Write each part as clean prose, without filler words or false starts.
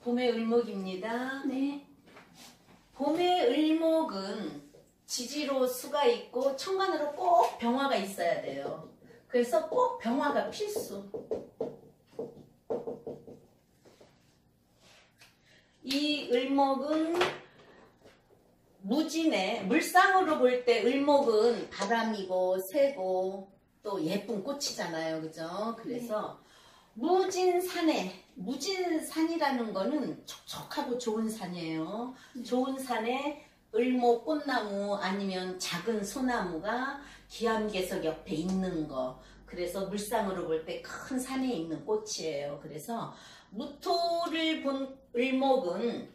봄의 을목입니다. 네. 봄의 을목은 지지로 수가 있고 천간으로 꼭 병화가 있어야 돼요. 그래서 꼭 병화가 필수. 이 을목은 무진에 물상으로 볼 때 을목은 바람이고 새고 또 예쁜 꽃이잖아요. 그죠? 그래서 무진산에, 무진산이라는 거는 촉촉하고 좋은 산이에요. 좋은 산에 을목 꽃나무 아니면 작은 소나무가 기암괴석 옆에 있는 거. 그래서 물상으로 볼 때 큰 산에 있는 꽃이에요. 그래서 무토를 본 을목은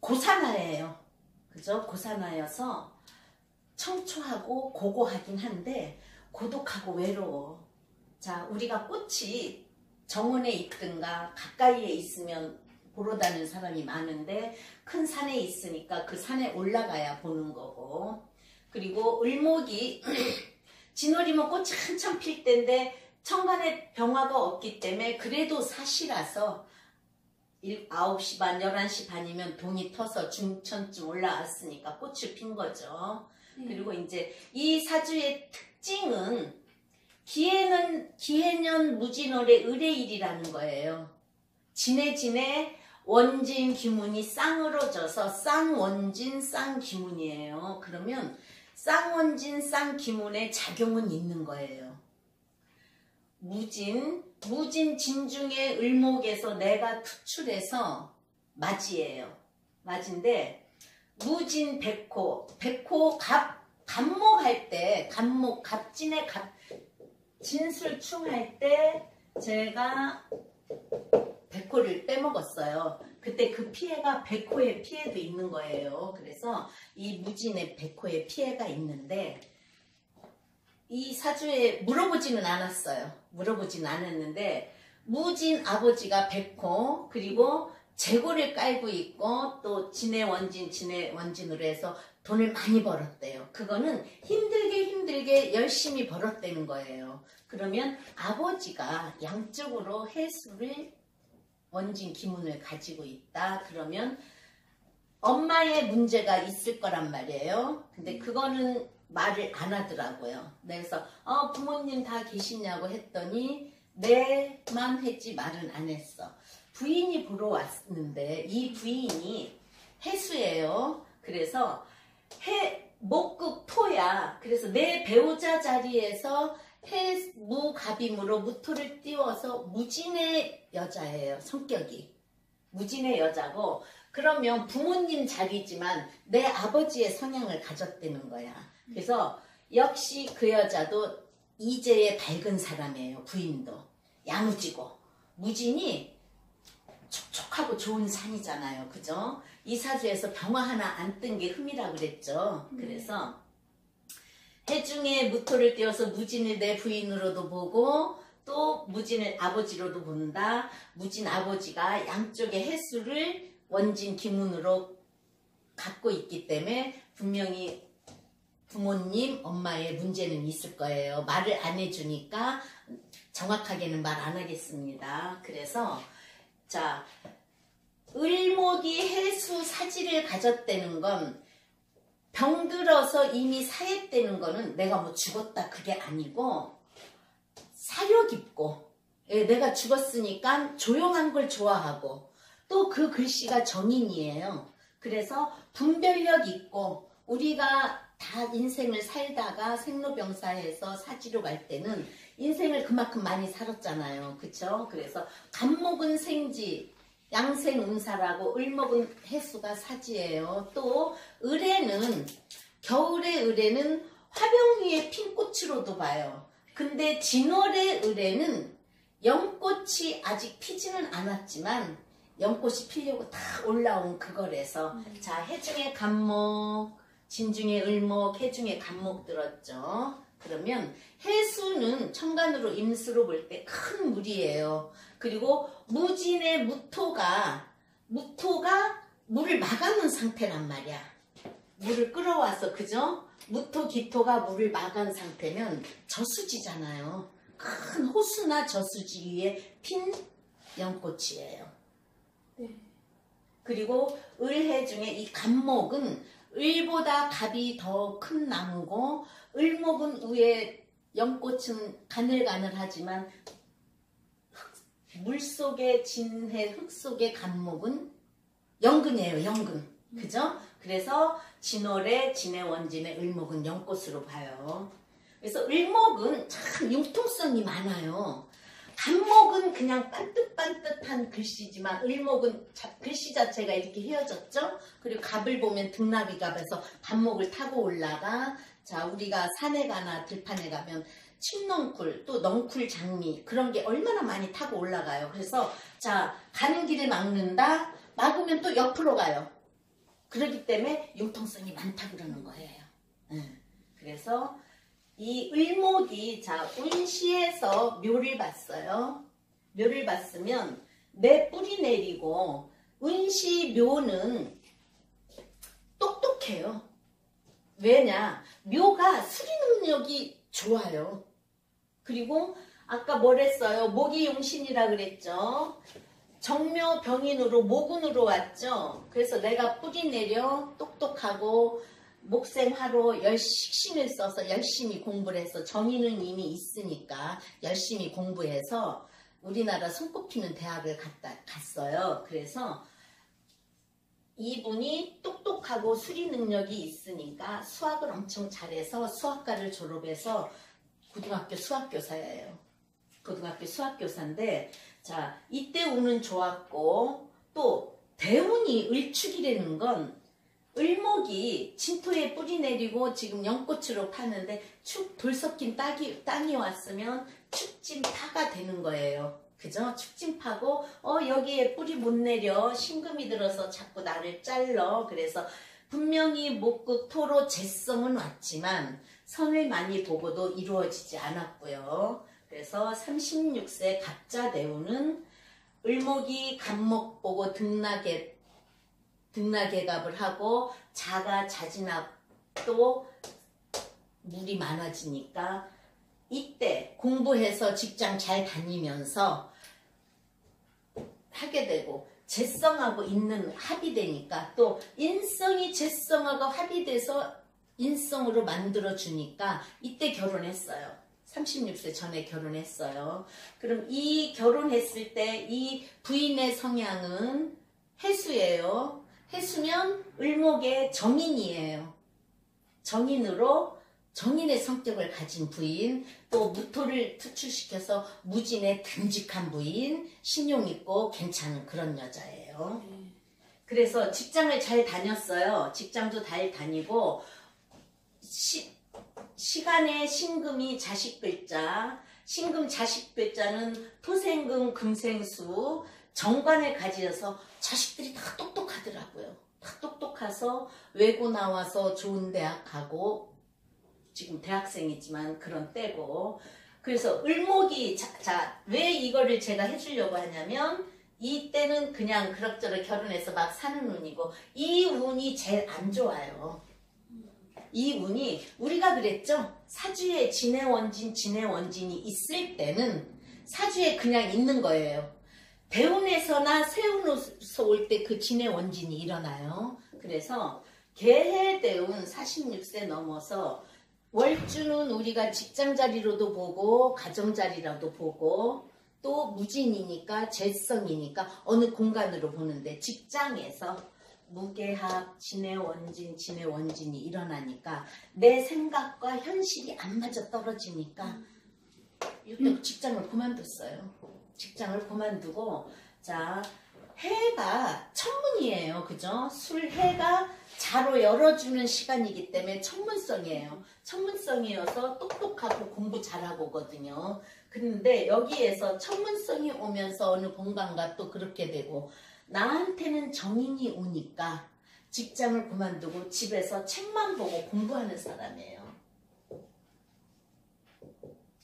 고산화예요. 그죠? 고산화여서 청초하고 고고하긴 한데 고독하고 외로워. 자, 우리가 꽃이 정원에 있든가 가까이에 있으면 보러 다니는 사람이 많은데 큰 산에 있으니까 그 산에 올라가야 보는 거고. 그리고 을목이 진월이면 꽃이 한참 필 때인데 천간에 병화가 없기 때문에 그래도 사시라서 9시 반, 11시 반이면 동이 터서 중천쯤 올라왔으니까 꽃을 핀 거죠. 그리고 이제 이 사주의 특징은 기해년 무진월의 을의일이라는 거예요. 진해 원진 기문이 쌍으로 져서 쌍원진 쌍기문이에요. 그러면 쌍원진 쌍기문의 작용은 있는 거예요. 무진 진중의 을목에서 내가 투출해서 맞이에요. 맞인데 무진 백호 갑목 할 때 갑진의 진술충 할 때 제가 백호를 빼먹었어요. 그때 그 피해가 백호의 피해도 있는 거예요. 그래서 이 무진의 백호의 피해가 있는데 이 사주에 물어보지는 않았어요. 물어보지는 않았는데 무진 아버지가 백호 그리고 재고를 깔고 있고 또 진해 원진으로 해서 돈을 많이 벌었대요. 그거는 힘들게 열심히 벌었다는 거예요. 그러면 아버지가 양쪽으로 해수를 원진 기문을 가지고 있다. 그러면 엄마의 문제가 있을 거란 말이에요. 근데 그거는 말을 안 하더라고요. 그래서 부모님 다 계시냐고 했더니 네만 했지 말은 안 했어. 부인이 보러 왔는데 이 부인이 해수예요. 그래서 목극 토야. 그래서 내 배우자 자리에서 해무갑임으로 무토를 띄워서 무진의 여자예요. 성격이 무진의 여자고 그러면 부모님 자리지만 내 아버지의 성향을 가졌다는 거야. 그래서 역시 그 여자도 이제의 밝은 사람이에요. 부인도 야무지고 무진이 촉촉하고 좋은 산이잖아요. 그죠? 이 사주에서 병화 하나 안 뜬 게 흠이라고 그랬죠. 그래서 해중에 무토를 띄워서 무진을 내 부인으로도 보고 또 무진을 아버지로도 본다. 무진 아버지가 양쪽의 해수를 원진 기문으로 갖고 있기 때문에 분명히 부모님, 엄마의 문제는 있을 거예요. 말을 안 해주니까 정확하게는 말 안 하겠습니다. 그래서 자, 을목이 해수 사지를 가졌다는 건 병들어서 이미 사했다는 거는 내가 뭐 죽었다 그게 아니고 사려 깊고 내가 죽었으니까 조용한 걸 좋아하고 또 그 글씨가 정인이에요. 그래서 분별력 있고 우리가 다 인생을 살다가 생로병사해서 사지로 갈 때는 인생을 그만큼 많이 살았잖아요. 그쵸? 그래서 갑목은 생지, 양생운사라고 을목은 해수가 사지예요. 또 을에는 겨울의 을에는 화병 위에 핀 꽃으로도 봐요. 근데 진월의 을에는 연꽃이 아직 피지는 않았지만 연꽃이 피려고 다 올라온 그거래서 자 해중에 갑목 진중에 을목 해중에 갑목 들었죠. 그러면 해수는 천간으로 임수로 볼 때 큰 물이에요. 그리고 무진의 무토가 물을 막아놓은 상태란 말이야. 물을 끌어와서 그죠? 무토 기토가 물을 막은 상태면 저수지잖아요. 큰 호수나 저수지 위에 핀 연꽃이에요. 네. 그리고 을해 중에 이 갑목은 을보다 갑이 더 큰 나무고, 을목은 위에 연꽃은 가늘가늘하지만 물속에 진해 흙 속의 갑목은 연근이에요. 연근. 그죠? 그래서 진월에 진해 원진의 을목은 연꽃으로 봐요. 그래서 을목은 참 융통성이 많아요. 갑목은 그냥 반듯반듯한 글씨지만 을목은 글씨 자체가 이렇게 헤어졌죠. 그리고 갑을 보면 등나비 갑에서 갑목을 타고 올라가. 자, 우리가 산에 가나 들판에 가면 칡넝쿨, 또 넝쿨 장미, 그런 게 얼마나 많이 타고 올라가요. 그래서 자, 가는 길을 막는다. 막으면 또 옆으로 가요. 그렇기 때문에 융통성이 많다 그러는 거예요. 그래서 이 을목이, 자, 운시에서 묘를 봤어요. 묘를 봤으면 내 뿌리 내리고, 운시 묘는 똑똑해요. 왜냐? 묘가 수리 능력이 좋아요. 그리고 아까 뭐랬어요? 목이 용신이라 그랬죠. 정묘 병인으로 모군으로 왔죠. 그래서 내가 뿌리 내려 똑똑하고 목생화로 식신을 써서 열심히 공부를 해서 정의는 이미 있으니까 열심히 공부해서 우리나라 손꼽히는 대학을 갔어요. 그래서 이분이 똑똑하고 수리 능력이 있으니까 수학을 엄청 잘해서 수학과를 졸업해서 고등학교 수학교사예요. 고등학교 수학교사인데, 자, 이때 운은 좋았고, 또 대운이 을축이라는 건 을목이 진토에 뿌리 내리고 지금 연꽃으로 파는데 축 돌 섞인 땅이 왔으면 축진파가 되는 거예요. 그죠? 축진파고 여기에 뿌리 못 내려 신금이 들어서 자꾸 나를 잘러. 그래서 분명히 목극 토로 재성은 왔지만 선을 많이 보고도 이루어지지 않았고요. 그래서 36세 갑자대운은 을목이 갑목 보고 등나개갑을 하고 자가 자진합도 물이 많아지니까 이때 공부해서 직장 잘 다니면서 하게 되고, 재성하고 있는 합이 되니까, 또 인성이 재성하고 합이 돼서 인성으로 만들어 주니까 이때 결혼했어요. 36세 전에 결혼했어요. 그럼 이 결혼했을 때 이 부인의 성향은 해수예요. 해수면 을목의 정인이에요. 정인으로 정인의 성격을 가진 부인, 또 무토를 투출시켜서 무진의 듬직한 부인, 신용 있고 괜찮은 그런 여자예요. 그래서 직장을 잘 다녔어요. 직장도 잘 다니고, 시간에 신금이 자식 글자, 신금 자식 글자는 토생금 금생수, 정관을 가지셔서 자식들이 다 똑똑하더라고요. 다 똑똑해서 외고 나와서 좋은 대학 가고, 지금 대학생이지만 그런 때고. 그래서 을목이, 왜 이거를 제가 해주려고 하냐면, 이때는 그냥 그럭저럭 결혼해서 막 사는 운이고, 이 운이 제일 안 좋아요. 이 운이, 우리가 그랬죠? 사주에 진해원진이 있을 때는 사주에 그냥 있는 거예요. 대운에서나 세운에서 올 때 그 진해원진이 일어나요. 그래서 개해대운 46세 넘어서 월주는 우리가 직장자리로도 보고 가정자리라도 보고, 또 무진이니까 재성이니까 어느 공간으로 보는데, 직장에서 무게합, 진해원진이 일어나니까 내 생각과 현실이 안 맞아 떨어지니까 이때 직장을 그만뒀어요. 직장을 그만두고, 자, 해가 천문이에요. 그죠? 술해가 자로 열어주는 시간이기 때문에 천문성이에요. 천문성이어서 똑똑하고 공부 잘하고거든요. 그런데 여기에서 천문성이 오면서 어느 공간과 또 그렇게 되고, 나한테는 정인이 오니까 직장을 그만두고 집에서 책만 보고 공부하는 사람이에요.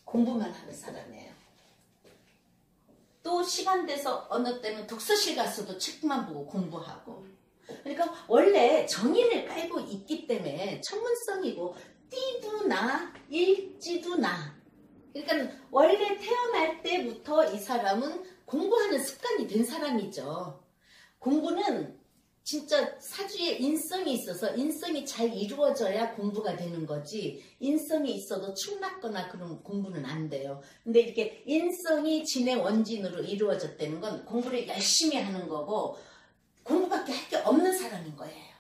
공부만 하는 사람이에요. 또 시간 돼서 어느 때는 독서실 가서도 책만 보고 공부하고. 그러니까 원래 정인을 깔고 있기 때문에 천문성이고, 띠도 나, 일지도 나. 그러니까 원래 태어날 때부터 이 사람은 공부하는 습관이 된 사람이죠. 공부는 진짜 사주에 인성이 있어서 인성이 잘 이루어져야 공부가 되는 거지, 인성이 있어도 축났거나 그런 공부는 안 돼요. 근데 이렇게 인성이 진의 원진으로 이루어졌다는 건 공부를 열심히 하는 거고 공부밖에 할 게 없는 사람인 거예요.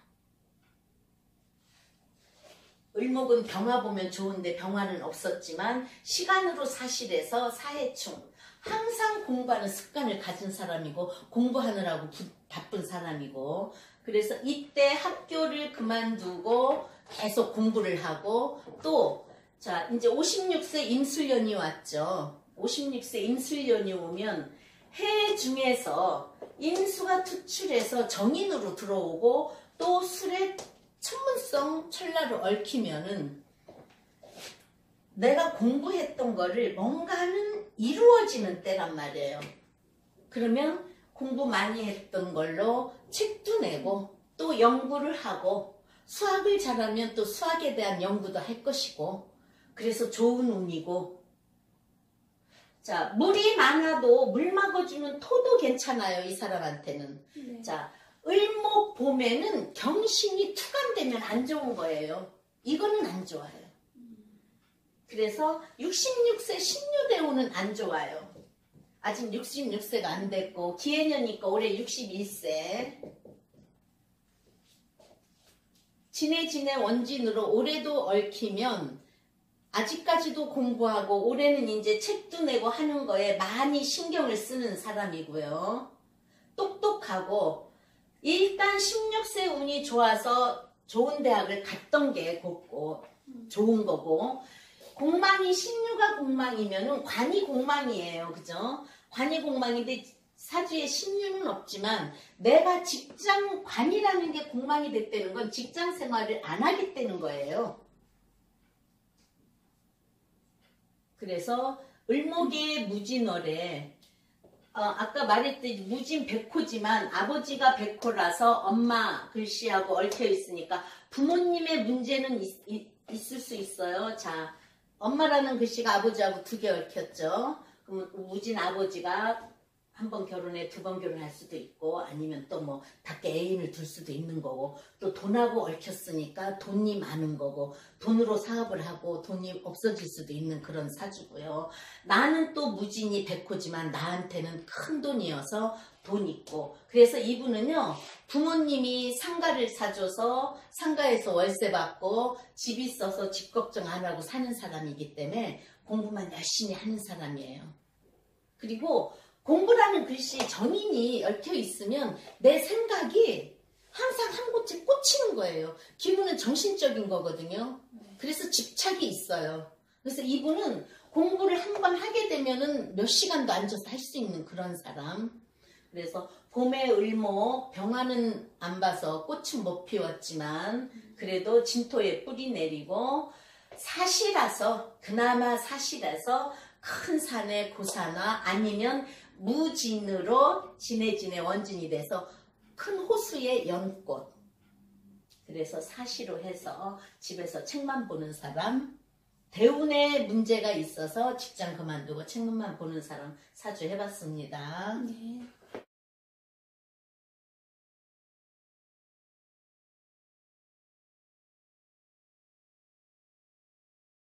을목은 병화 보면 좋은데 병화는 없었지만 시간으로 사실에서 사해충, 항상 공부하는 습관을 가진 사람이고 공부하느라고 바쁜 사람이고, 그래서 이때 학교를 그만두고 계속 공부를 하고, 또 자 이제 56세 임술년이 왔죠. 56세 임술년이 오면 해 중에서 임수가 투출해서 정인으로 들어오고 또 술에 천문성 천라를 얽히면은 내가 공부했던 거를 뭔가는 이루어지는 때란 말이에요. 그러면 공부 많이 했던 걸로 책도 내고 또 연구를 하고, 수학을 잘하면 또 수학에 대한 연구도 할 것이고, 그래서 좋은 운이고, 자 물이 많아도 물 막아주는 토도 괜찮아요, 이 사람한테는. 네. 자 을목 봄에는 경신이 투간되면 안 좋은 거예요. 이거는 안 좋아요. 그래서 66세 신유대운은 안 좋아요. 아직 66세가 안 됐고 기해년이니까 올해 61세. 진해 원진으로 올해도 얽히면 아직까지도 공부하고 올해는 이제 책도 내고 하는 거에 많이 신경을 쓰는 사람이고요. 똑똑하고 일단 16세 운이 좋아서 좋은 대학을 갔던 게 곱고 좋은 거고, 공망이 신유가 공망이면은 관이 공망이에요. 그죠? 관이 공망인데 사주에 신유는 없지만 내가 직장 관이라는 게 공망이 됐다는 건 직장 생활을 안 하겠다는 거예요. 그래서 을목의 무진월에 아까 말했듯이 무진 백호지만 아버지가 백호라서 엄마 글씨하고 얽혀 있으니까 부모님의 문제는 있을 수 있어요. 자, 엄마라는 글씨가 아버지하고 두 개 얽혔죠. 그럼 무진 아버지가 한 번 결혼해 두 번 결혼할 수도 있고, 아니면 또 뭐 밖에 애인을 둘 수도 있는 거고, 또 돈하고 얽혔으니까 돈이 많은 거고, 돈으로 사업을 하고 돈이 없어질 수도 있는 그런 사주고요. 나는 또 무진이 백호지만 나한테는 큰 돈이어서 돈 있고, 그래서 이분은요 부모님이 상가를 사줘서 상가에서 월세 받고 집 있어서 집 걱정 안 하고 사는 사람이기 때문에 공부만 열심히 하는 사람이에요. 그리고 공부라는 글씨 정인이 얽혀 있으면 내 생각이 항상 한 곳에 꽂히는 거예요. 기분은 정신적인 거거든요. 그래서 집착이 있어요. 그래서 이분은 공부를 한 번 하게 되면은 몇 시간도 앉아서 할 수 있는 그런 사람. 그래서 봄에 을목, 병화는 안 봐서 꽃은 못 피웠지만 그래도 진토에 뿌리 내리고 사시라서, 그나마 사시라서 큰 산에 고사나 아니면 무진으로 진해 원진이 돼서 큰 호수의 연꽃, 그래서 사시로 해서 집에서 책만 보는 사람, 대운에 문제가 있어서 직장 그만두고 책만 보는 사람 사주 해봤습니다. 네.